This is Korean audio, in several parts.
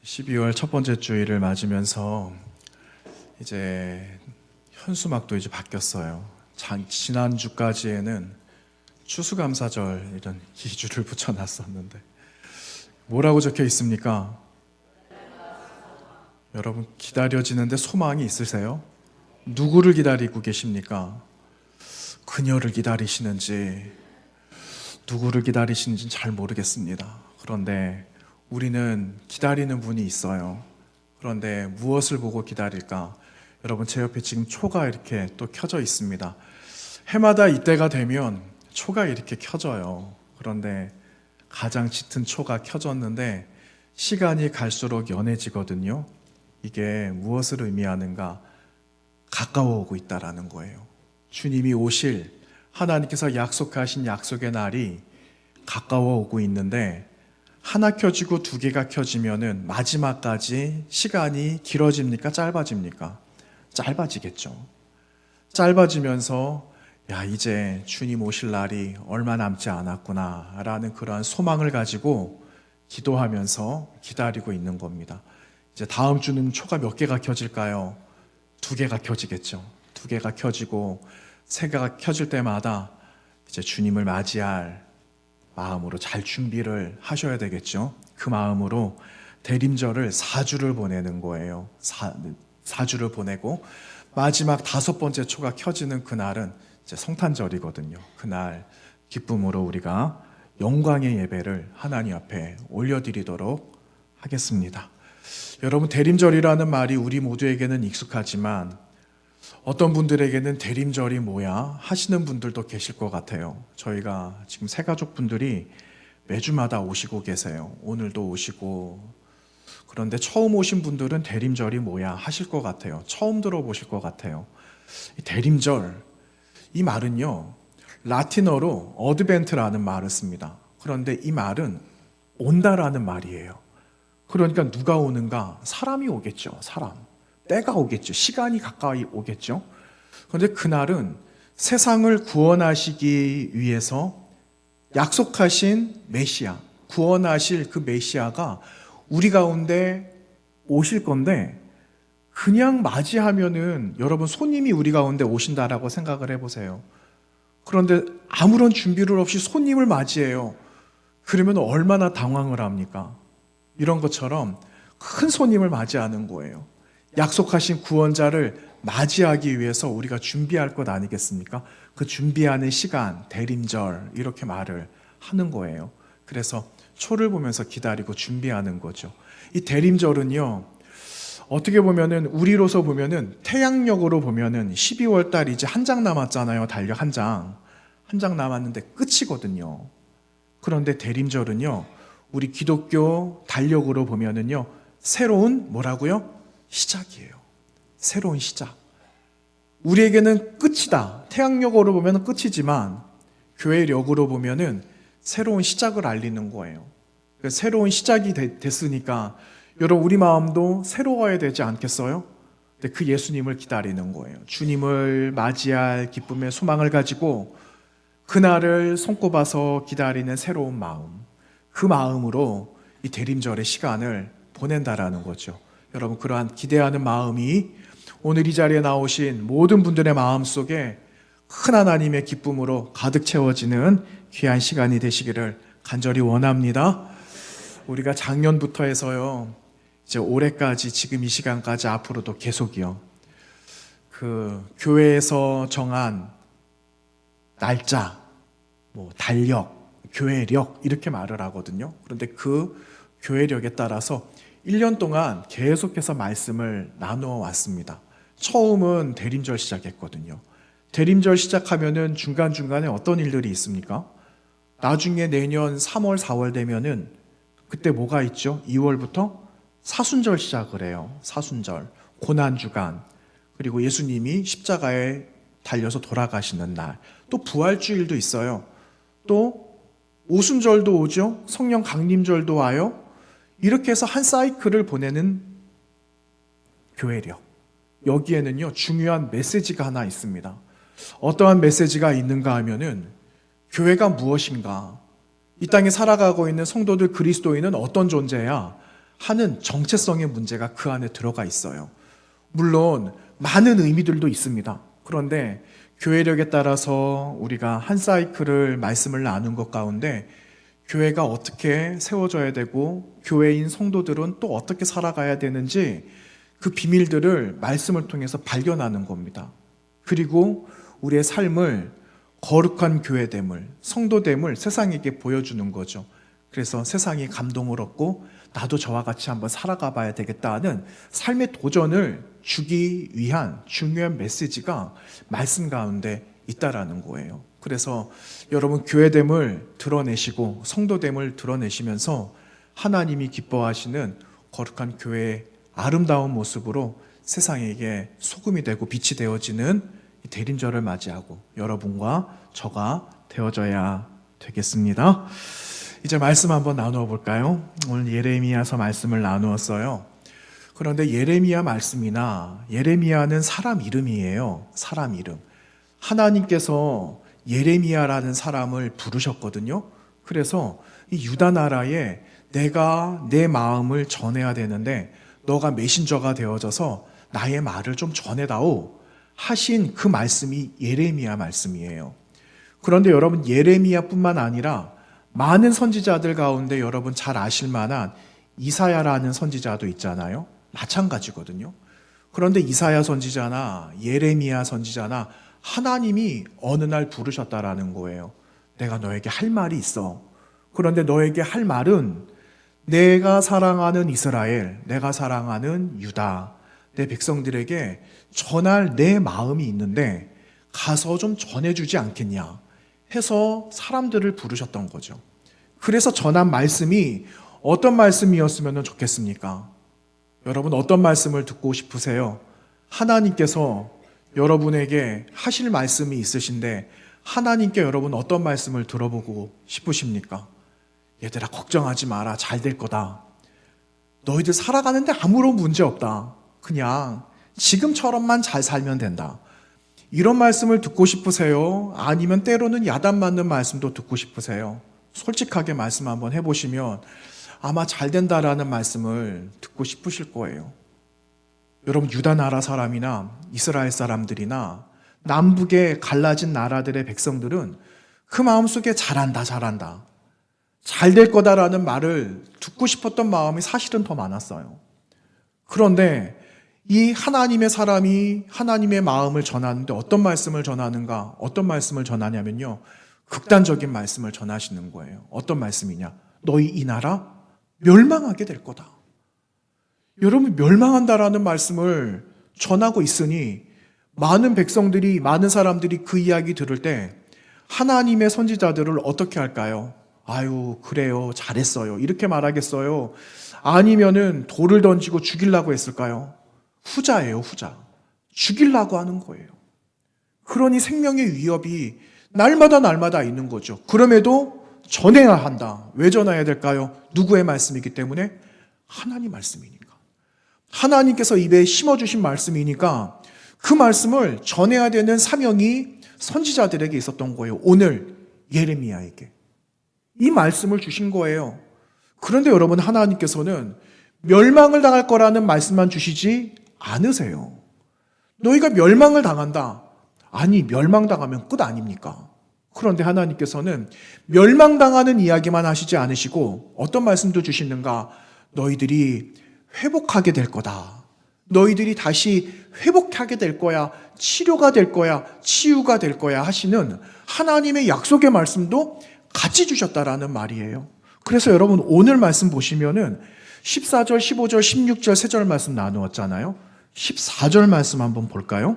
12월 첫 번째 주일을 맞으면서 이제 현수막도 이제 바뀌었어요. 지난주까지에는 추수감사절 이런 기주를 붙여놨었는데 뭐라고 적혀 있습니까? 여러분 기다려지는데 소망이 있으세요? 누구를 기다리고 계십니까? 그녀를 기다리시는지 누구를 기다리시는지는 잘 모르겠습니다. 그런데 우리는 기다리는 분이 있어요. 그런데 무엇을 보고 기다릴까? 여러분 제 옆에 지금 초가 이렇게 또 켜져 있습니다. 해마다 이때가 되면 초가 이렇게 켜져요. 그런데 가장 짙은 초가 켜졌는데 시간이 갈수록 연해지거든요. 이게 무엇을 의미하는가? 가까워 오고 있다라는 거예요. 주님이 오실 하나님께서 약속하신 약속의 날이 가까워 오고 있는데 하나 켜지고 두 개가 켜지면은 마지막까지 시간이 길어집니까? 짧아집니까? 짧아지겠죠. 짧아지면서 야 이제 주님 오실 날이 얼마 남지 않았구나 라는 그러한 소망을 가지고 기도하면서 기다리고 있는 겁니다. 이제 다음 주는 초가 몇 개가 켜질까요? 두 개가 켜지겠죠. 두 개가 켜지고 세 개가 켜질 때마다 이제 주님을 맞이할 마음으로 잘 준비를 하셔야 되겠죠. 그 마음으로 대림절을 4주를 보내는 거예요. 4주를 보내고 마지막 다섯 번째 초가 켜지는 그날은 이제 성탄절이거든요. 그날 기쁨으로 우리가 영광의 예배를 하나님 앞에 올려드리도록 하겠습니다. 여러분 대림절이라는 말이 우리 모두에게는 익숙하지만 어떤 분들에게는 대림절이 뭐야 하시는 분들도 계실 것 같아요. 저희가 지금 새 가족분들이 매주마다 오시고 계세요. 오늘도 오시고. 그런데 처음 오신 분들은 대림절이 뭐야 하실 것 같아요. 처음 들어보실 것 같아요. 이 대림절, 이 말은요 라틴어로 어드벤트라는 말을 씁니다. 그런데 이 말은 온다라는 말이에요. 그러니까 누가 오는가? 사람이 오겠죠. 사람. 때가 오겠죠. 시간이 가까이 오겠죠. 그런데 그날은 세상을 구원하시기 위해서 약속하신 메시아, 구원하실 그 메시아가 우리 가운데 오실 건데 그냥 맞이하면은 여러분 손님이 우리 가운데 오신다라고 생각을 해보세요. 그런데 아무런 준비를 없이 손님을 맞이해요. 그러면 얼마나 당황을 합니까? 이런 것처럼 큰 손님을 맞이하는 거예요. 약속하신 구원자를 맞이하기 위해서 우리가 준비할 것 아니겠습니까? 그 준비하는 시간, 대림절 이렇게 말을 하는 거예요. 그래서 초를 보면서 기다리고 준비하는 거죠. 이 대림절은요. 어떻게 보면은 우리로서 보면은 태양력으로 보면은 12월 달 이제 한 장 남았잖아요. 달력 한 장. 한 장 남았는데 끝이거든요. 그런데 대림절은요. 우리 기독교 달력으로 보면은요. 새로운 뭐라고요? 시작이에요. 새로운 시작. 우리에게는 끝이다. 태양력으로 보면 끝이지만 교회력으로 보면은 새로운 시작을 알리는 거예요. 새로운 시작이 됐으니까 여러분 우리 마음도 새로워야 되지 않겠어요? 근데 그 예수님을 기다리는 거예요. 주님을 맞이할 기쁨의 소망을 가지고 그날을 손꼽아서 기다리는 새로운 마음. 그 마음으로 이 대림절의 시간을 보낸다라는 거죠. 여러분 그러한 기대하는 마음이 오늘 이 자리에 나오신 모든 분들의 마음 속에 큰 하나님의 기쁨으로 가득 채워지는 귀한 시간이 되시기를 간절히 원합니다. 우리가 작년부터 해서요 이제 올해까지 지금 이 시간까지 앞으로도 계속이요 그 교회에서 정한 날짜, 뭐 달력, 교회력 이렇게 말을 하거든요. 그런데 그 교회력에 따라서 1년 동안 계속해서 말씀을 나누어 왔습니다. 처음은 대림절 시작했거든요. 대림절 시작하면은 중간중간에 어떤 일들이 있습니까? 나중에 내년 3월, 4월 되면은 그때 뭐가 있죠? 2월부터 사순절 시작을 해요. 사순절, 고난주간, 그리고 예수님이 십자가에 달려서 돌아가시는 날, 또 부활주일도 있어요. 또 오순절도 오죠. 성령 강림절도 와요. 이렇게 해서 한 사이클을 보내는 교회력. 여기에는요 중요한 메시지가 하나 있습니다. 어떠한 메시지가 있는가 하면은 교회가 무엇인가, 이 땅에 살아가고 있는 성도들 그리스도인은 어떤 존재야, 하는 정체성의 문제가 그 안에 들어가 있어요. 물론 많은 의미들도 있습니다. 그런데 교회력에 따라서 우리가 한 사이클을 말씀을 나눈 것 가운데 교회가 어떻게 세워져야 되고 교회인 성도들은 또 어떻게 살아가야 되는지 그 비밀들을 말씀을 통해서 발견하는 겁니다. 그리고 우리의 삶을 거룩한 교회됨을, 성도됨을 세상에게 보여주는 거죠. 그래서 세상이 감동을 얻고 나도 저와 같이 한번 살아가 봐야 되겠다 하는 삶의 도전을 주기 위한 중요한 메시지가 말씀 가운데 있다라는 거예요. 그래서 여러분 교회됨을 드러내시고 성도됨을 드러내시면서 하나님이 기뻐하시는 거룩한 교회의 아름다운 모습으로 세상에게 소금이 되고 빛이 되어지는 대림절을 맞이하고 여러분과 저가 되어져야 되겠습니다. 이제 말씀 한번 나누어 볼까요? 오늘 예레미야서 말씀을 나누었어요. 그런데 예레미야 말씀이나 예레미야는 사람 이름이에요. 사람 이름. 하나님께서 예레미야라는 사람을 부르셨거든요. 그래서 이 유다 나라에 내가 내 마음을 전해야 되는데 너가 메신저가 되어져서 나의 말을 좀 전해다오 하신 그 말씀이 예레미야 말씀이에요. 그런데 여러분 예레미야뿐만 아니라 많은 선지자들 가운데 여러분 잘 아실 만한 이사야라는 선지자도 있잖아요. 마찬가지거든요. 그런데 이사야 선지자나 예레미야 선지자나 하나님이 어느 날 부르셨다라는 거예요. 내가 너에게 할 말이 있어. 그런데 너에게 할 말은 내가 사랑하는 이스라엘, 내가 사랑하는 유다, 내 백성들에게 전할 내 마음이 있는데 가서 좀 전해주지 않겠냐 해서 사람들을 부르셨던 거죠. 그래서 전한 말씀이 어떤 말씀이었으면 좋겠습니까? 여러분 어떤 말씀을 듣고 싶으세요? 하나님께서 여러분에게 하실 말씀이 있으신데 하나님께 여러분 어떤 말씀을 들어보고 싶으십니까? 얘들아 걱정하지 마라, 잘 될 거다. 너희들 살아가는데 아무런 문제 없다. 그냥 지금처럼만 잘 살면 된다. 이런 말씀을 듣고 싶으세요? 아니면 때로는 야단 맞는 말씀도 듣고 싶으세요? 솔직하게 말씀 한번 해보시면 아마 잘 된다라는 말씀을 듣고 싶으실 거예요. 여러분 유다 나라 사람이나 이스라엘 사람들이나 남북에 갈라진 나라들의 백성들은 그 마음속에 잘한다 잘 될 거다라는 말을 듣고 싶었던 마음이 사실은 더 많았어요. 그런데 이 하나님의 사람이 하나님의 마음을 전하는데 어떤 말씀을 전하는가? 어떤 말씀을 전하냐면요, 극단적인 말씀을 전하시는 거예요. 어떤 말씀이냐? 너희 이 나라 멸망하게 될 거다. 여러분 멸망한다라는 말씀을 전하고 있으니 많은 백성들이, 많은 사람들이 그 이야기 들을 때 하나님의 선지자들을 어떻게 할까요? 아유 그래요, 잘했어요 이렇게 말하겠어요? 아니면은 돌을 던지고 죽이려고 했을까요? 후자예요, 후자. 죽이려고 하는 거예요. 그러니 생명의 위협이 날마다 있는 거죠. 그럼에도 전해야 한다. 왜 전해야 될까요? 누구의 말씀이기 때문에? 하나님 말씀이니까. 하나님께서 입에 심어주신 말씀이니까 그 말씀을 전해야 되는 사명이 선지자들에게 있었던 거예요. 오늘 예레미야에게 이 말씀을 주신 거예요. 그런데 여러분 하나님께서는 멸망을 당할 거라는 말씀만 주시지 않으세요. 너희가 멸망을 당한다. 아니 멸망당하면 끝 아닙니까? 그런데 하나님께서는 멸망당하는 이야기만 하시지 않으시고 어떤 말씀도 주시는가? 너희들이 회복하게 될 거다. 너희들이 다시 회복하게 될 거야. 치료가 될 거야. 치유가 될 거야 하시는 하나님의 약속의 말씀도 같이 주셨다라는 말이에요. 그래서 여러분 오늘 말씀 보시면은 14절, 15절, 16절, 3절 말씀 나누었잖아요. 14절 말씀 한번 볼까요?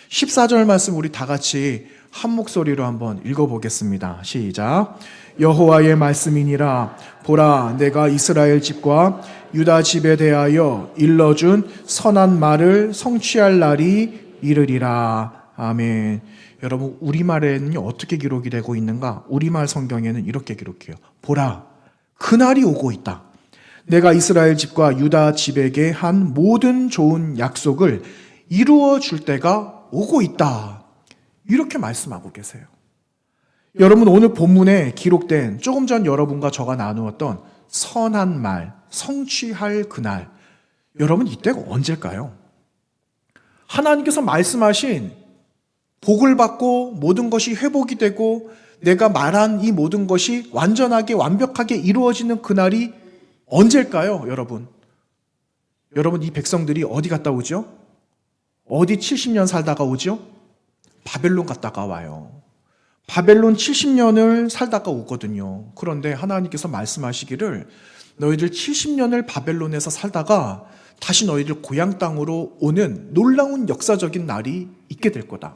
14절 말씀 우리 다 같이 한 목소리로 한번 읽어보겠습니다. 시작. 여호와의 말씀이니라. 보라, 내가 이스라엘 집과 유다 집에 대하여 일러준 선한 말을 성취할 날이 이르리라. 아멘. 여러분 우리말에는 어떻게 기록이 되고 있는가? 우리말 성경에는 이렇게 기록해요. 보라, 그날이 오고 있다. 내가 이스라엘 집과 유다 집에게 한 모든 좋은 약속을 이루어 줄 때가 오고 있다. 이렇게 말씀하고 계세요. 여러분 오늘 본문에 기록된 조금 전 여러분과 저가 나누었던 선한 말, 성취할 그날. 여러분, 이때가 언제일까요? 하나님께서 말씀하신 복을 받고 모든 것이 회복이 되고 내가 말한 이 모든 것이 완전하게 완벽하게 이루어지는 그날이 언제일까요, 여러분? 여러분, 이 백성들이 어디 갔다 오죠? 어디 70년 살다가 오죠? 바벨론 갔다가 와요. 바벨론 70년을 살다가 오거든요. 그런데 하나님께서 말씀하시기를 너희들 70년을 바벨론에서 살다가 다시 너희들 고향 땅으로 오는 놀라운 역사적인 날이 있게 될 거다.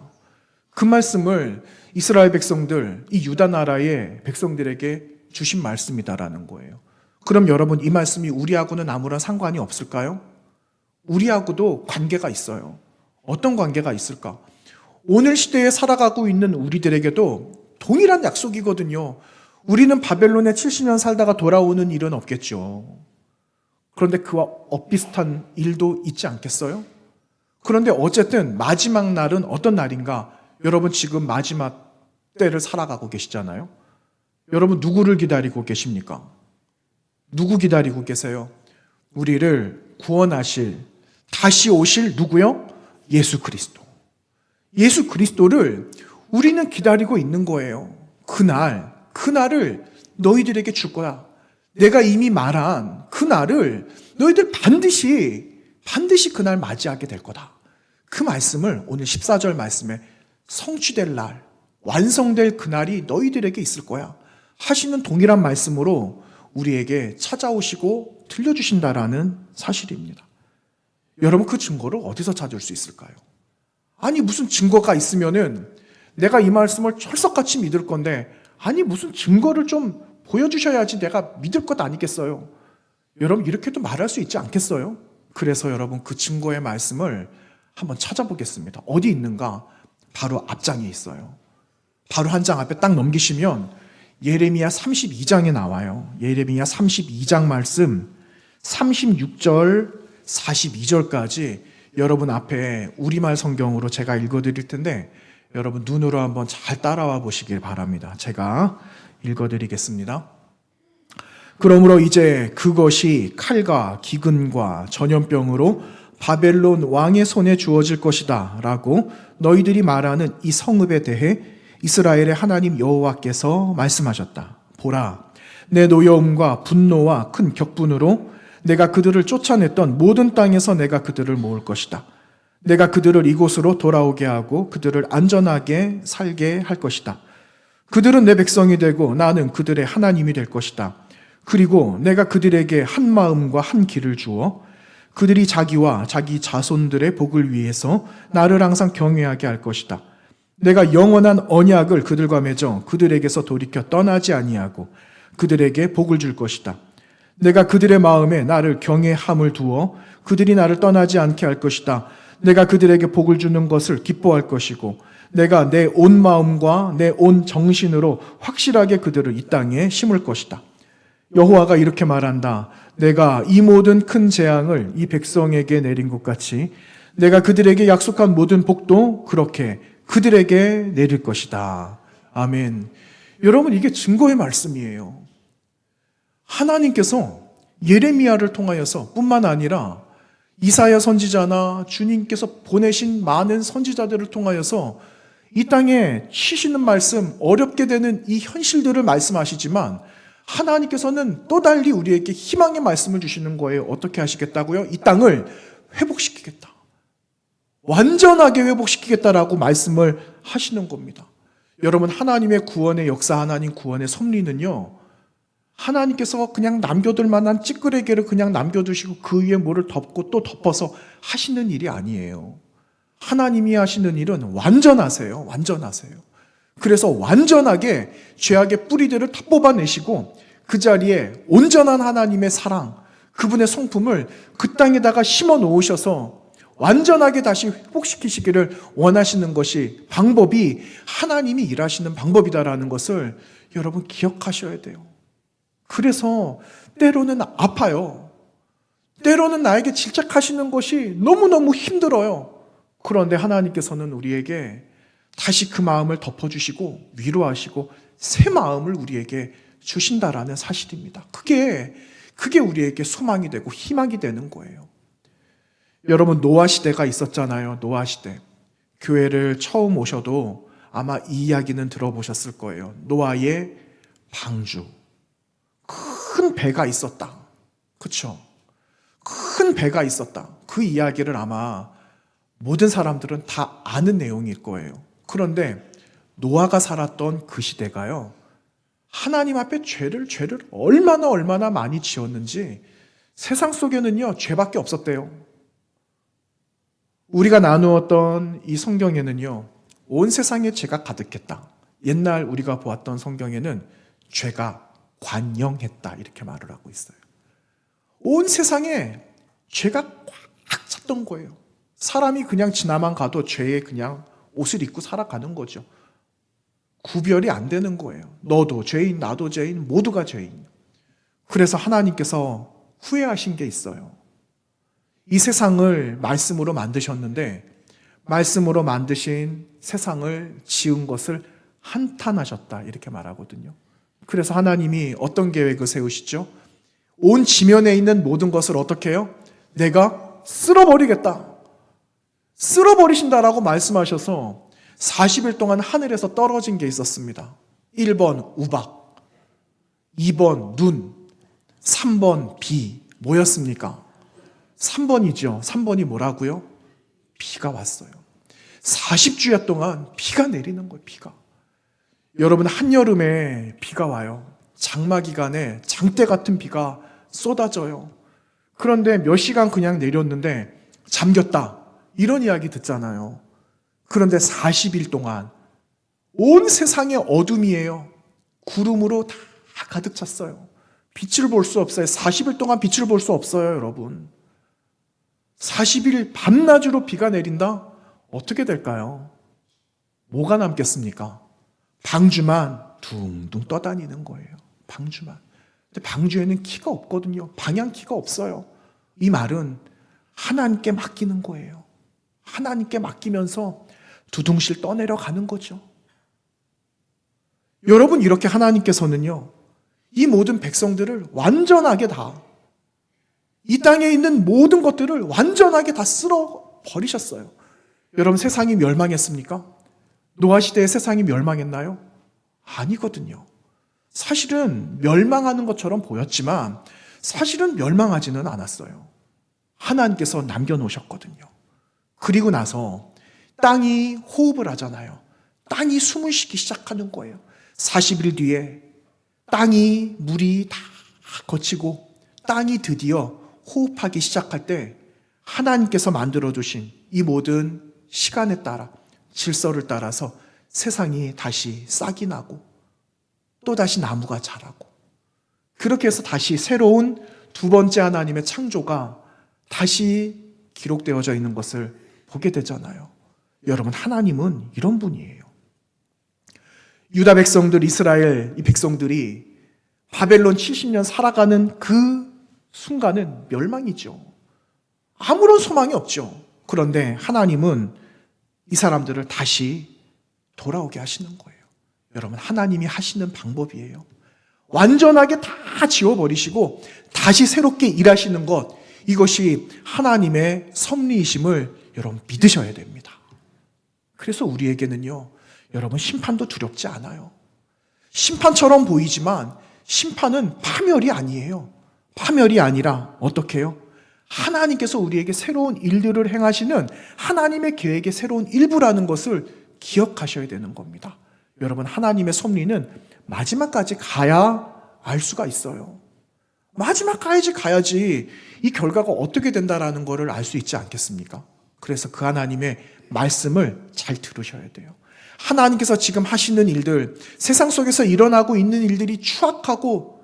그 말씀을 이스라엘 백성들, 이 유다 나라의 백성들에게 주신 말씀이다라는 거예요. 그럼 여러분, 이 말씀이 우리하고는 아무런 상관이 없을까요? 우리하고도 관계가 있어요. 어떤 관계가 있을까? 오늘 시대에 살아가고 있는 우리들에게도 동일한 약속이거든요. 우리는 바벨론에 70년 살다가 돌아오는 일은 없겠죠. 그런데 그와 엇비슷한 일도 있지 않겠어요? 그런데 어쨌든 마지막 날은 어떤 날인가? 여러분, 지금 마지막 때를 살아가고 계시잖아요. 여러분, 누구를 기다리고 계십니까? 누구 기다리고 계세요? 우리를 구원하실, 다시 오실 누구요? 예수 그리스도. 예수 그리스도를 우리는 기다리고 있는 거예요. 그날을 너희들에게 줄 거야. 내가 이미 말한 그날을 너희들 반드시 그날 맞이하게 될 거다. 그 말씀을 오늘 14절 말씀에 성취될 날, 완성될 그날이 너희들에게 있을 거야 하시는 동일한 말씀으로 우리에게 찾아오시고 들려주신다라는 사실입니다. 여러분, 그 증거를 어디서 찾을 수 있을까요? 아니, 무슨 증거가 있으면은 내가 이 말씀을 철석같이 믿을 건데, 아니, 무슨 증거를 좀 보여주셔야지 내가 믿을 것 아니겠어요? 여러분, 이렇게도 말할 수 있지 않겠어요? 그래서 여러분, 그 증거의 말씀을 한번 찾아보겠습니다. 어디 있는가? 바로 앞장에 있어요. 바로 한 장 앞에 딱 넘기시면 예레미야 32장에 나와요. 예레미야 32장 말씀 36절 42절까지 여러분 앞에 우리말 성경으로 제가 읽어드릴 텐데 여러분 눈으로 한번 잘 따라와 보시길 바랍니다. 제가 읽어드리겠습니다. 그러므로 이제 그것이 칼과 기근과 전염병으로 바벨론 왕의 손에 주어질 것이다 라고 너희들이 말하는 이 성읍에 대해 이스라엘의 하나님 여호와께서 말씀하셨다. 보라, 내 노여움과 분노와 큰 격분으로 내가 그들을 쫓아냈던 모든 땅에서 내가 그들을 모을 것이다. 내가 그들을 이곳으로 돌아오게 하고 그들을 안전하게 살게 할 것이다. 그들은 내 백성이 되고 나는 그들의 하나님이 될 것이다. 그리고 내가 그들에게 한 마음과 한 길을 주어 그들이 자기와 자기 자손들의 복을 위해서 나를 항상 경외하게 할 것이다. 내가 영원한 언약을 그들과 맺어 그들에게서 돌이켜 떠나지 아니하고 그들에게 복을 줄 것이다. 내가 그들의 마음에 나를 경외함을 두어 그들이 나를 떠나지 않게 할 것이다. 내가 그들에게 복을 주는 것을 기뻐할 것이고 내가 내 온 마음과 내 온 정신으로 확실하게 그들을 이 땅에 심을 것이다. 여호와가 이렇게 말한다. 내가 이 모든 큰 재앙을 이 백성에게 내린 것 같이 내가 그들에게 약속한 모든 복도 그렇게 그들에게 내릴 것이다. 아멘. 여러분, 이게 증거의 말씀이에요. 하나님께서 예레미야를 통하여서 뿐만 아니라 이사야 선지자나 주님께서 보내신 많은 선지자들을 통하여서 이 땅에 치시는 말씀, 어렵게 되는 이 현실들을 말씀하시지만 하나님께서는 또 달리 우리에게 희망의 말씀을 주시는 거예요. 어떻게 하시겠다고요? 이 땅을 회복시키겠다. 완전하게 회복시키겠다라고 말씀을 하시는 겁니다. 여러분, 하나님의 구원의 역사, 하나님 구원의 섭리는요, 하나님께서 그냥 남겨둘 만한 찌끄레기를 그냥 남겨두시고 그 위에 뭐를 덮고 또 덮어서 하시는 일이 아니에요. 하나님이 하시는 일은 완전하세요. 완전하세요. 그래서 완전하게 죄악의 뿌리들을 다 뽑아내시고 그 자리에 온전한 하나님의 사랑, 그분의 성품을 그 땅에다가 심어 놓으셔서 완전하게 다시 회복시키시기를 원하시는 것이 방법이 하나님이 일하시는 방법이다라는 것을 여러분 기억하셔야 돼요. 그래서 때로는 아파요. 때로는 나에게 질책하시는 것이 너무너무 힘들어요. 그런데 하나님께서는 우리에게 다시 그 마음을 덮어주시고 위로하시고 새 마음을 우리에게 주신다라는 사실입니다. 그게 그게 우리에게 소망이 되고 희망이 되는 거예요. 여러분, 노아 시대가 있었잖아요. 노아 시대. 교회를 처음 오셔도 아마 이 이야기는 들어보셨을 거예요. 노아의 방주. 큰 배가 있었다. 그렇죠? 큰 배가 있었다. 그 이야기를 아마 모든 사람들은 다 아는 내용일 거예요. 그런데 노아가 살았던 그 시대가요, 하나님 앞에 죄를 얼마나 많이 지었는지 세상 속에는요, 죄밖에 없었대요. 우리가 나누었던 이 성경에는요, 온 세상에 죄가 가득했다. 옛날 우리가 보았던 성경에는 죄가 관영했다 이렇게 말을 하고 있어요. 온 세상에 죄가 꽉 찼던 거예요. 사람이 그냥 지나만 가도 죄에 그냥 옷을 입고 살아가는 거죠. 구별이 안 되는 거예요. 너도 죄인, 나도 죄인, 모두가 죄인. 그래서 하나님께서 후회하신 게 있어요. 이 세상을 말씀으로 만드셨는데 말씀으로 만드신 세상을 지은 것을 한탄하셨다 이렇게 말하거든요. 그래서 하나님이 어떤 계획을 세우시죠? 온 지면에 있는 모든 것을 어떻게 해요? 내가 쓸어버리겠다. 쓸어버리신다라고 말씀하셔서 40일 동안 하늘에서 떨어진 게 있었습니다. 1번 우박, 2번 눈, 3번 비. 뭐였습니까? 3번이죠. 3번이 뭐라고요? 비가 왔어요. 40주야 동안 비가 내리는 거예요. 비가. 여러분, 한여름에 비가 와요. 장마 기간에 장대 같은 비가 쏟아져요. 그런데 몇 시간 그냥 내렸는데 잠겼다. 이런 이야기 듣잖아요. 그런데 40일 동안 온 세상에 어둠이에요. 구름으로 다 가득 찼어요. 빛을 볼 수 없어요. 40일 동안 빛을 볼 수 없어요, 여러분. 40일 밤낮으로 비가 내린다? 어떻게 될까요? 뭐가 남겠습니까? 방주만 둥둥 떠다니는 거예요. 방주만. 근데 방주에는 키가 없거든요. 방향키가 없어요. 이 말은 하나님께 맡기는 거예요. 하나님께 맡기면서 두둥실 떠내려 가는 거죠. 여러분, 이렇게 하나님께서는요, 이 모든 백성들을 완전하게 다, 이 땅에 있는 모든 것들을 완전하게 다 쓸어 버리셨어요. 여러분, 세상이 멸망했습니까? 노아 시대에 세상이 멸망했나요? 아니거든요. 사실은 멸망하는 것처럼 보였지만 사실은 멸망하지는 않았어요. 하나님께서 남겨놓으셨거든요. 그리고 나서 땅이 호흡을 하잖아요. 땅이 숨을 쉬기 시작하는 거예요. 40일 뒤에 땅이 물이 다 거치고 땅이 드디어 호흡하기 시작할 때 하나님께서 만들어주신 이 모든 시간에 따라 질서를 따라서 세상이 다시 싹이 나고 또다시 나무가 자라고 그렇게 해서 다시 새로운 두 번째 하나님의 창조가 다시 기록되어져 있는 것을 보게 되잖아요. 여러분, 하나님은 이런 분이에요. 유다 백성들, 이스라엘 이 백성들이 바벨론 70년 살아가는 그 순간은 멸망이죠. 아무런 소망이 없죠. 그런데 하나님은 이 사람들을 다시 돌아오게 하시는 거예요. 여러분, 하나님이 하시는 방법이에요. 완전하게 다 지워버리시고 다시 새롭게 일하시는 것, 이것이 하나님의 섭리이심을 여러분 믿으셔야 됩니다. 그래서 우리에게는요, 여러분, 심판도 두렵지 않아요. 심판처럼 보이지만 심판은 파멸이 아니에요. 파멸이 아니라 어떻게 해요? 하나님께서 우리에게 새로운 일들을 행하시는 하나님의 계획의 새로운 일부라는 것을 기억하셔야 되는 겁니다. 여러분, 하나님의 섭리는 마지막까지 가야 알 수가 있어요. 마지막까지 가야지 이 결과가 어떻게 된다라는 것을 알 수 있지 않겠습니까? 그래서 그 하나님의 말씀을 잘 들으셔야 돼요. 하나님께서 지금 하시는 일들, 세상 속에서 일어나고 있는 일들이 추악하고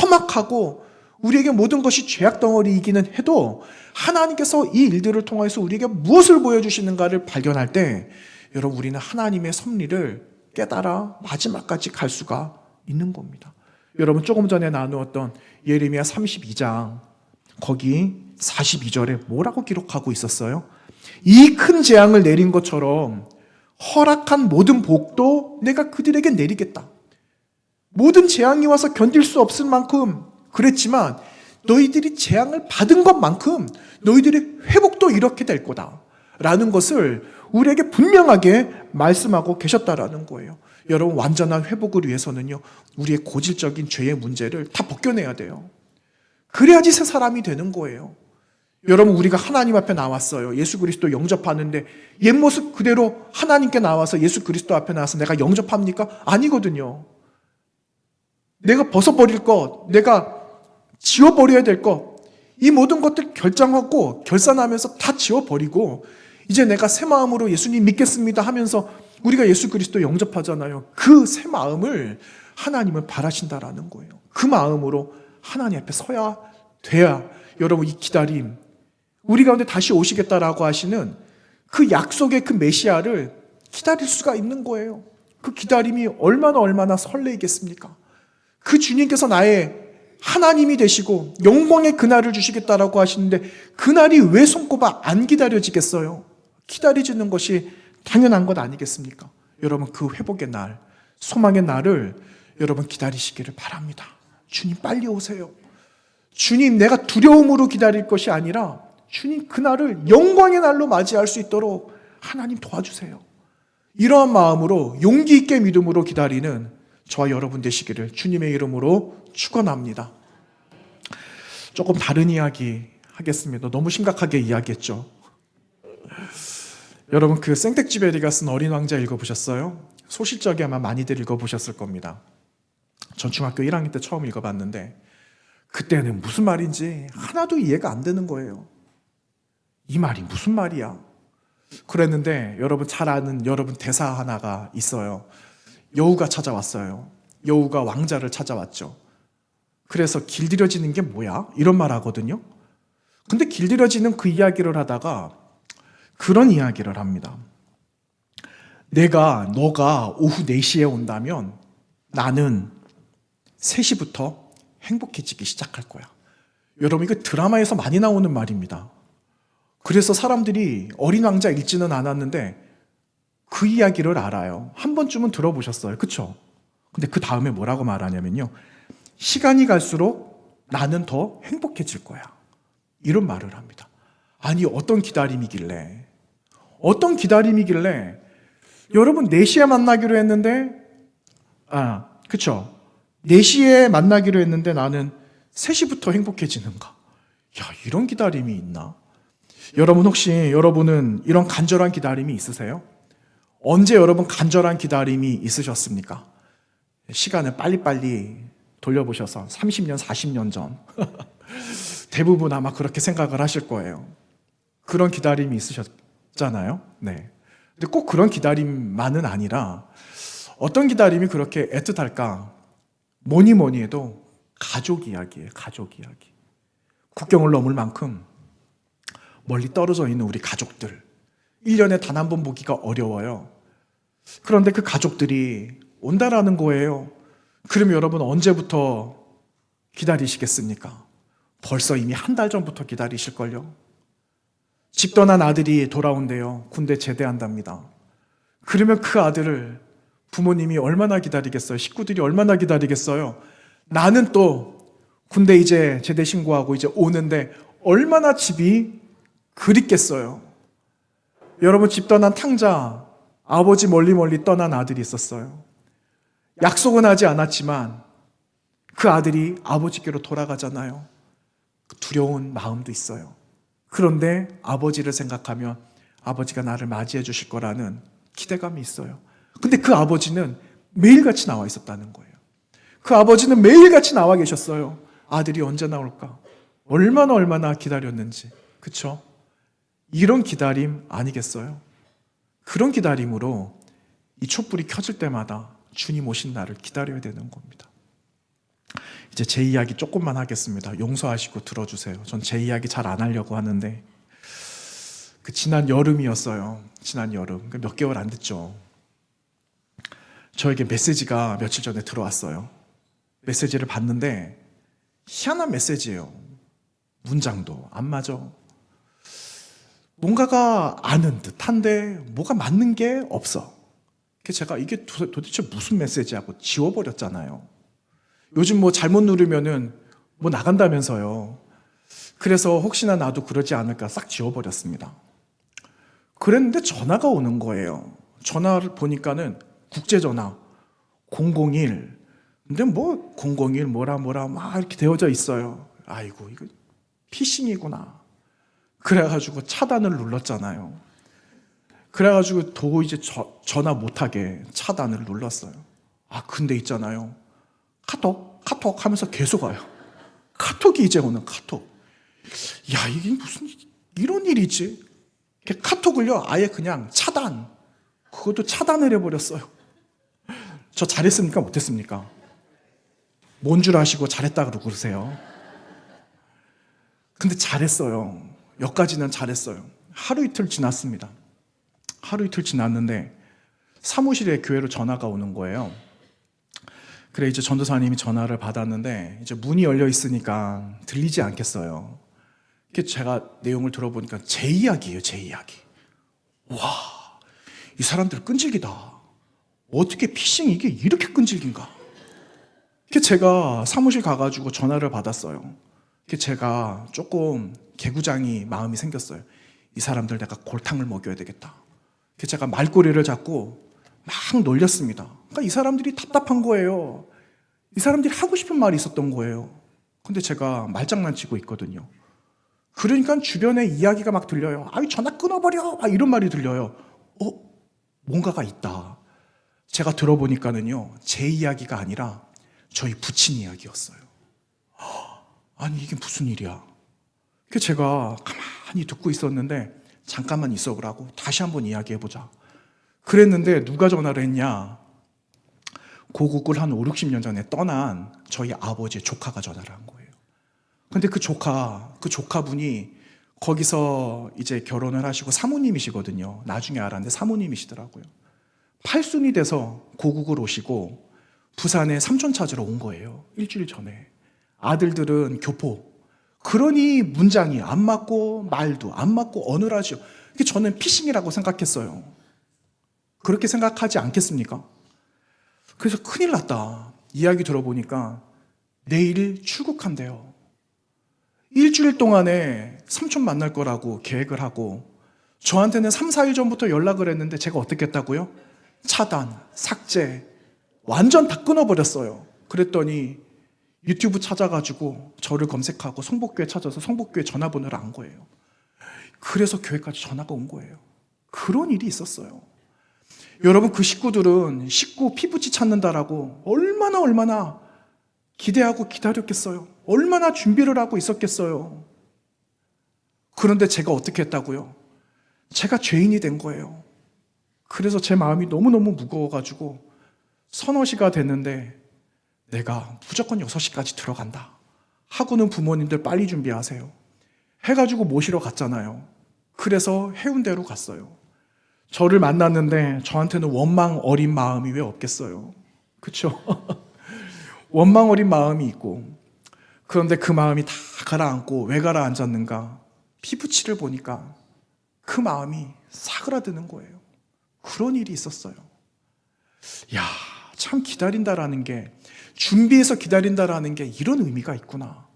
험악하고 우리에게 모든 것이 죄악 덩어리이기는 해도 하나님께서 이 일들을 통해서 우리에게 무엇을 보여주시는가를 발견할 때 여러분, 우리는 하나님의 섭리를 깨달아 마지막까지 갈 수가 있는 겁니다. 여러분, 조금 전에 나누었던 예레미야 32장 거기 42절에 뭐라고 기록하고 있었어요? 이 큰 재앙을 내린 것처럼 허락한 모든 복도 내가 그들에게 내리겠다. 모든 재앙이 와서 견딜 수 없을 만큼 그랬지만 너희들이 재앙을 받은 것만큼 너희들의 회복도 이렇게 될 거다 라는 것을 우리에게 분명하게 말씀하고 계셨다라는 거예요. 여러분, 완전한 회복을 위해서는요, 우리의 고질적인 죄의 문제를 다 벗겨내야 돼요. 그래야지 새 사람이 되는 거예요. 여러분, 우리가 하나님 앞에 나왔어요. 예수 그리스도 영접하는데 옛 모습 그대로 하나님께 나와서 예수 그리스도 앞에 나와서 내가 영접합니까? 아니거든요. 내가 벗어버릴 것, 내가 지워버려야 될 것, 이 모든 것들 결정하고 결산하면서 다 지워버리고 이제 내가 새 마음으로 예수님 믿겠습니다 하면서 우리가 예수 그리스도 영접하잖아요. 그 새 마음을 하나님은 바라신다라는 거예요. 그 마음으로 하나님 앞에 서야 돼야 여러분, 이 기다림, 우리 가운데 다시 오시겠다라고 하시는 그 약속의 그 메시아를 기다릴 수가 있는 거예요. 그 기다림이 얼마나 설레이겠습니까? 그 주님께서 나의 하나님이 되시고 영광의 그날을 주시겠다라고 하시는데 그날이 왜 손꼽아 안 기다려지겠어요? 기다려지는 것이 당연한 것 아니겠습니까? 여러분, 그 회복의 날, 소망의 날을 여러분 기다리시기를 바랍니다. 주님 빨리 오세요. 주님, 내가 두려움으로 기다릴 것이 아니라 주님 그날을 영광의 날로 맞이할 수 있도록 하나님 도와주세요. 이러한 마음으로 용기 있게 믿음으로 기다리는 저와 여러분 되시기를 주님의 이름으로 축원합니다. 조금 다른 이야기 하겠습니다. 너무 심각하게 이야기했죠. 여러분, 그 생텍쥐베리가 쓴 어린 왕자 읽어보셨어요? 소실적에 아마 많이들 읽어보셨을 겁니다. 전 중학교 1학년 때 처음 읽어봤는데 그때는 무슨 말인지 하나도 이해가 안 되는 거예요. 이 말이 무슨 말이야? 그랬는데 여러분 잘 아는 여러분 대사 하나가 있어요. 여우가 찾아왔어요. 여우가 왕자를 찾아왔죠. 그래서 길들여지는 게 뭐야? 이런 말 하거든요. 근데 길들여지는 그 이야기를 하다가 그런 이야기를 합니다. 너가 오후 4시에 온다면 나는 3시부터 행복해지기 시작할 거야. 여러분, 이거 드라마에서 많이 나오는 말입니다. 그래서 사람들이 어린 왕자 읽지는 않았는데 그 이야기를 알아요. 한 번쯤은 들어보셨어요. 그쵸? 근데 그 다음에 뭐라고 말하냐면요. 시간이 갈수록 나는 더 행복해질 거야. 이런 말을 합니다. 아니, 어떤 기다림이길래 여러분 4시에 만나기로 했는데 그쵸? 4시에 만나기로 했는데 나는 3시부터 행복해지는가? 야, 이런 기다림이 있나? 여러분, 혹시 여러분은 이런 간절한 기다림이 있으세요? 언제 여러분 간절한 기다림이 있으셨습니까? 시간을 빨리빨리 돌려보셔서 30년, 40년 전 대부분 아마 그렇게 생각을 하실 거예요. 그런 기다림이 있으셨잖아요. 네. 근데 꼭 그런 기다림만은 아니라 어떤 기다림이 그렇게 애틋할까? 뭐니 해도 가족 이야기예요. 가족 이야기. 국경을 넘을 만큼 멀리 떨어져 있는 우리 가족들, 1년에 단 한 번 보기가 어려워요. 그런데 그 가족들이 온다라는 거예요. 그럼 여러분 언제부터 기다리시겠습니까? 벌써 이미 한 달 전부터 기다리실걸요. 집 떠난 아들이 돌아온대요. 군대 제대한답니다. 그러면 그 아들을 부모님이 얼마나 기다리겠어요? 식구들이 얼마나 기다리겠어요? 나는 또 군대 이제 제대 신고하고 이제 오는데 얼마나 집이 그립겠어요. 여러분, 집 떠난 탕자, 아버지 멀리 떠난 아들이 있었어요. 약속은 하지 않았지만 그 아들이 아버지께로 돌아가잖아요. 두려운 마음도 있어요. 그런데 아버지를 생각하면 아버지가 나를 맞이해 주실 거라는 기대감이 있어요. 근데 그 아버지는 매일같이 나와 있었다는 거예요. 그 아버지는 매일같이 나와 계셨어요. 아들이 언제 나올까? 얼마나 기다렸는지. 그쵸? 이런 기다림 아니겠어요? 그런 기다림으로 이 촛불이 켜질 때마다 주님 오신 날을 기다려야 되는 겁니다. 이제 제 이야기 조금만 하겠습니다. 용서하시고 들어주세요. 전 제 이야기 잘 안 하려고 하는데 그 지난 여름이었어요. 지난 여름. 몇 개월 안 됐죠. 저에게 메시지가 며칠 전에 들어왔어요. 메시지를 봤는데 희한한 메시지예요. 문장도 안 맞아. 뭔가가 아는 듯한데 뭐가 맞는 게 없어. 제가 이게 도대체 무슨 메시지하고 지워버렸잖아요. 요즘 뭐 잘못 누르면은 뭐 나간다면서요. 그래서 혹시나 나도 그러지 않을까 싹 지워버렸습니다. 그랬는데 전화가 오는 거예요. 전화를 보니까는 국제전화 001. 근데 뭐 001 뭐라 막 이렇게 되어져 있어요. 아이고 이거 피싱이구나. 그래가지고 차단을 눌렀잖아요. 그래가지고 도저히 전화 못하게 차단을 눌렀어요. 아 근데 있잖아요. 카톡 하면서 계속 와요. 카톡이 이제 오는 카톡. 야 이게 무슨 이런 일이지? 카톡을요 아예 그냥 차단. 그것도 차단을 해버렸어요. 저 잘했습니까? 못했습니까? 뭔 줄 아시고 잘했다 그러고 그러세요. 근데 잘했어요. 여기까지는 잘했어요. 하루 이틀 지났습니다. 하루 이틀 지났는데 사무실에 교회로 전화가 오는 거예요. 그래 이제 전도사님이 전화를 받았는데 이제 문이 열려 있으니까 들리지 않겠어요. 제가 내용을 들어보니까 제 이야기예요, 제 이야기. 와, 이 사람들 끈질기다. 어떻게 피싱 이게 이렇게 끈질긴가? 제가 사무실 가가지고 전화를 받았어요. 제가 조금 개구장이 마음이 생겼어요. 이 사람들 내가 골탕을 먹여야 되겠다. 제가 말꼬리를 잡고 막 놀렸습니다. 그러니까 이 사람들이 답답한 거예요. 이 사람들이 하고 싶은 말이 있었던 거예요. 근데 제가 말장난치고 있거든요. 그러니까 주변에 이야기가 막 들려요. 아이 전화 끊어버려! 막 이런 말이 들려요. 뭔가가 있다. 제가 들어보니까는요, 제 이야기가 아니라 저희 부친 이야기였어요. 아니 이게 무슨 일이야? 제가 가만히 듣고 있었는데 잠깐만 있어보라고 다시 한번 이야기해보자. 그랬는데 누가 전화를 했냐? 고국을 한 5, 60년 전에 떠난 저희 아버지의 조카가 전화를 한 거예요. 근데 그 조카분이 거기서 이제 결혼을 하시고 사모님이시거든요. 나중에 알았는데 사모님이시더라고요. 팔순이 돼서 고국을 오시고 부산에 삼촌 찾으러 온 거예요. 일주일 전에. 아들들은 교포. 그러니 문장이 안 맞고 말도 안 맞고 어눌하죠. 저는 피싱이라고 생각했어요. 그렇게 생각하지 않겠습니까? 그래서 큰일 났다. 이야기 들어보니까 내일 출국한대요. 일주일 동안에 삼촌 만날 거라고 계획을 하고 저한테는 3, 4일 전부터 연락을 했는데 제가 어떻게 했다고요? 차단, 삭제, 완전 다 끊어버렸어요. 그랬더니 유튜브 찾아가지고 저를 검색하고 성복교회 찾아서 성복교회 전화번호를 안 거예요. 그래서 교회까지 전화가 온 거예요. 그런 일이 있었어요. 여러분 그 식구들은 식구 피부치 찾는다라고 얼마나 기대하고 기다렸겠어요. 얼마나 준비를 하고 있었겠어요. 그런데 제가 어떻게 했다고요? 제가 죄인이 된 거예요. 그래서 제 마음이 너무너무 무거워가지고 서너 시가 됐는데 내가 무조건 6시까지 들어간다 하고는 부모님들 빨리 준비하세요 해가지고 모시러 갔잖아요. 그래서 해운대로 갔어요. 저를 만났는데 저한테는 원망 어린 마음이 왜 없겠어요? 그렇죠? 원망 어린 마음이 있고, 그런데 그 마음이 다 가라앉고 왜 가라앉았는가? 피부치를 보니까 그 마음이 사그라드는 거예요. 그런 일이 있었어요. 야, 참 기다린다라는 게, 준비해서 기다린다라는 게 이런 의미가 있구나.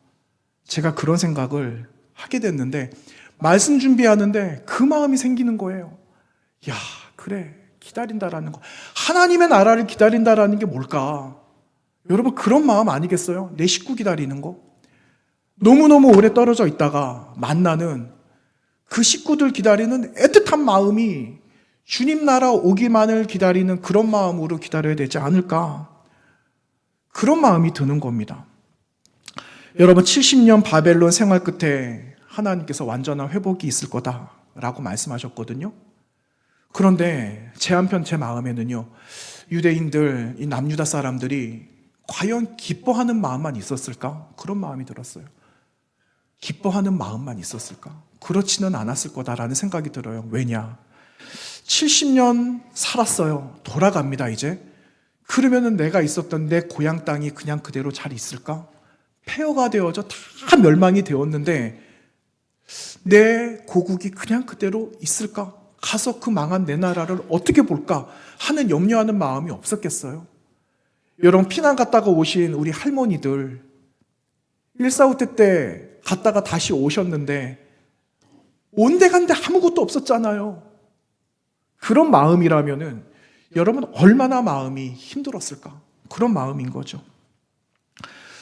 제가 그런 생각을 하게 됐는데 말씀 준비하는데 그 마음이 생기는 거예요. 야, 그래, 기다린다라는 거. 하나님의 나라를 기다린다라는 게 뭘까? 여러분 그런 마음 아니겠어요? 내 식구 기다리는 거? 너무너무 오래 떨어져 있다가 만나는 그 식구들 기다리는 애틋한 마음이 주님 나라 오기만을 기다리는 그런 마음으로 기다려야 되지 않을까? 그런 마음이 드는 겁니다. 여러분 70년 바벨론 생활 끝에 하나님께서 완전한 회복이 있을 거다라고 말씀하셨거든요. 그런데 제 한편 제 마음에는요, 유대인들, 이 남유다 사람들이 과연 기뻐하는 마음만 있었을까? 그런 마음이 들었어요. 기뻐하는 마음만 있었을까? 그렇지는 않았을 거다라는 생각이 들어요. 왜냐? 70년 살았어요. 돌아갑니다, 이제. 그러면은 내가 있었던 내 고향 땅이 그냥 그대로 잘 있을까? 폐허가 되어져 다 멸망이 되었는데 내 고국이 그냥 그대로 있을까? 가서 그 망한 내 나라를 어떻게 볼까 하는 염려하는 마음이 없었겠어요? 여러분 피난 갔다가 오신 우리 할머니들, 145태 때 갔다가 다시 오셨는데 온데간데 아무것도 없었잖아요. 그런 마음이라면은 여러분 얼마나 마음이 힘들었을까? 그런 마음인 거죠.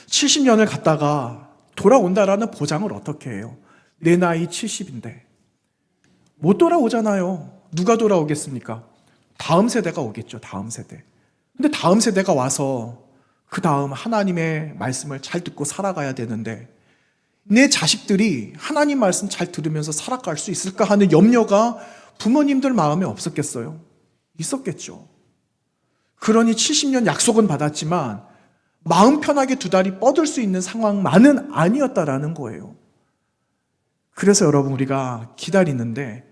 70년을 갔다가 돌아온다라는 보장을 어떻게 해요? 내 나이 70인데 못 돌아오잖아요. 누가 돌아오겠습니까? 다음 세대가 오겠죠. 다음 세대. 근데 다음 세대가 와서 그 다음 하나님의 말씀을 잘 듣고 살아가야 되는데 내 자식들이 하나님 말씀 잘 들으면서 살아갈 수 있을까 하는 염려가 부모님들 마음에 없었겠어요? 있었겠죠. 그러니 70년 약속은 받았지만 마음 편하게 두 다리 뻗을 수 있는 상황만은 아니었다라는 거예요. 그래서 여러분 우리가 기다리는데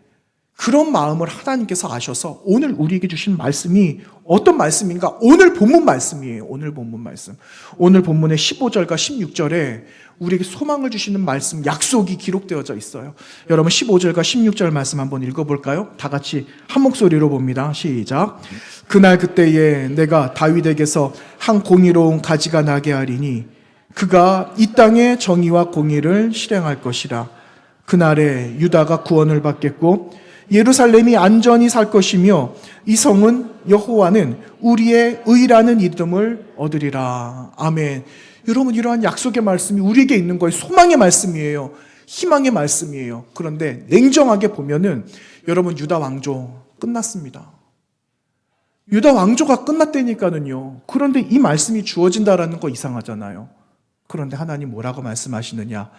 그런 마음을 하나님께서 아셔서 오늘 우리에게 주신 말씀이 어떤 말씀인가? 오늘 본문 말씀이에요. 오늘 본문 말씀. 오늘 본문의 15절과 16절에 우리에게 소망을 주시는 말씀, 약속이 기록되어져 있어요. 여러분 15절과 16절 말씀 한번 읽어볼까요? 다 같이 한 목소리로 봅니다. 시작. 그날 그때에 내가 다윗에게서 한 공의로운 가지가 나게 하리니 그가 이 땅의 정의와 공의를 실행할 것이라. 그날에 유다가 구원을 받겠고 예루살렘이 안전히 살 것이며 이 성은 여호와는 우리의 의라는 이름을 얻으리라. 아멘. 여러분 이러한 약속의 말씀이 우리에게 있는 거예요. 소망의 말씀이에요. 희망의 말씀이에요. 그런데 냉정하게 보면은 여러분 유다 왕조 끝났습니다. 유다 왕조가 끝났다니까는요. 그런데 이 말씀이 주어진다라는 거 이상하잖아요. 그런데 하나님 뭐라고 말씀하시느냐?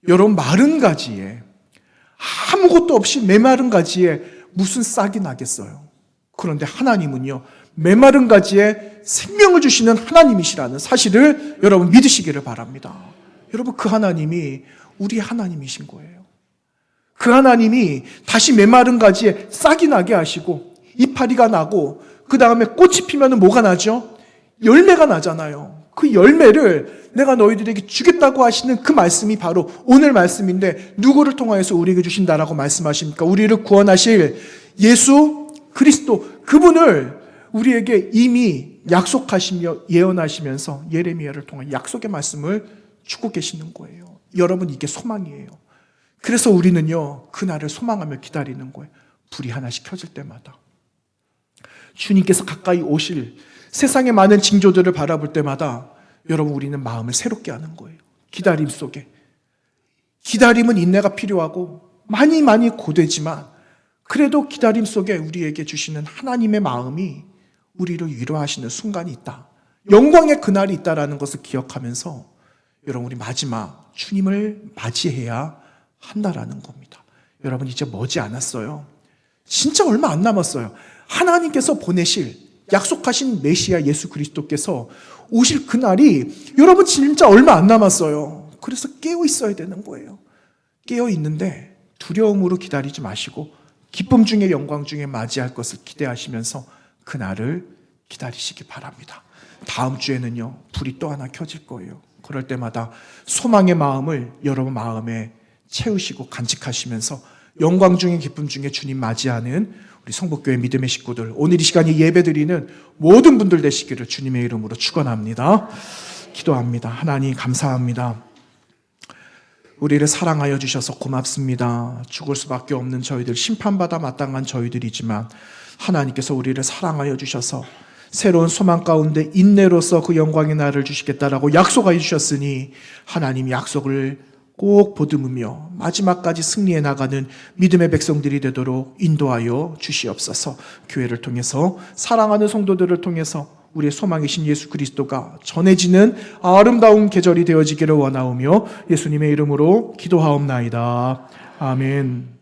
여러분 마른 가지에 아무것도 없이 메마른 가지에 무슨 싹이 나겠어요? 그런데 하나님은요, 메마른 가지에 생명을 주시는 하나님이시라는 사실을 여러분 믿으시기를 바랍니다. 여러분 그 하나님이 우리 하나님이신 거예요. 그 하나님이 다시 메마른 가지에 싹이 나게 하시고 이파리가 나고 그 다음에 꽃이 피면 뭐가 나죠? 열매가 나잖아요. 그 열매를 내가 너희들에게 주겠다고 하시는 그 말씀이 바로 오늘 말씀인데 누구를 통하여서 우리에게 주신다라고 말씀하십니까? 우리를 구원하실 예수 그리스도 그분을 우리에게 이미 약속하시며 예언하시면서 예레미야를 통해 약속의 말씀을 주고 계시는 거예요. 여러분 이게 소망이에요. 그래서 우리는요 그날을 소망하며 기다리는 거예요. 불이 하나씩 켜질 때마다 주님께서 가까이 오실 세상의 많은 징조들을 바라볼 때마다 여러분 우리는 마음을 새롭게 하는 거예요. 기다림 속에. 기다림은 인내가 필요하고 많이 고되지만 그래도 기다림 속에 우리에게 주시는 하나님의 마음이 우리를 위로하시는 순간이 있다. 영광의 그날이 있다라는 것을 기억하면서 여러분 우리 마지막 주님을 맞이해야 한다라는 겁니다. 여러분 이제 머지 않았어요. 진짜 얼마 안 남았어요. 하나님께서 보내실 약속하신 메시아 예수 그리스도께서 오실 그날이 여러분 진짜 얼마 안 남았어요. 그래서 깨어 있어야 되는 거예요. 깨어 있는데 두려움으로 기다리지 마시고 기쁨 중에 영광 중에 맞이할 것을 기대하시면서 그날을 기다리시기 바랍니다. 다음 주에는요 불이 또 하나 켜질 거예요. 그럴 때마다 소망의 마음을 여러분 마음에 채우시고 간직하시면서 영광 중에 기쁨 중에 주님 맞이하는 우리 성북교회 믿음의 식구들 오늘 이 시간에 예배드리는 모든 분들 되시기를 주님의 이름으로 축원합니다. 기도합니다. 하나님 감사합니다. 우리를 사랑하여 주셔서 고맙습니다. 죽을 수밖에 없는 저희들 심판받아 마땅한 저희들이지만 하나님께서 우리를 사랑하여 주셔서 새로운 소망 가운데 인내로서 그 영광의 날을 주시겠다라고 약속하여 주셨으니 하나님 약속을 꼭 보듬으며 마지막까지 승리해 나가는 믿음의 백성들이 되도록 인도하여 주시옵소서. 교회를 통해서 사랑하는 성도들을 통해서 우리의 소망이신 예수 그리스도가 전해지는 아름다운 계절이 되어지기를 원하오며 예수님의 이름으로 기도하옵나이다. 아멘.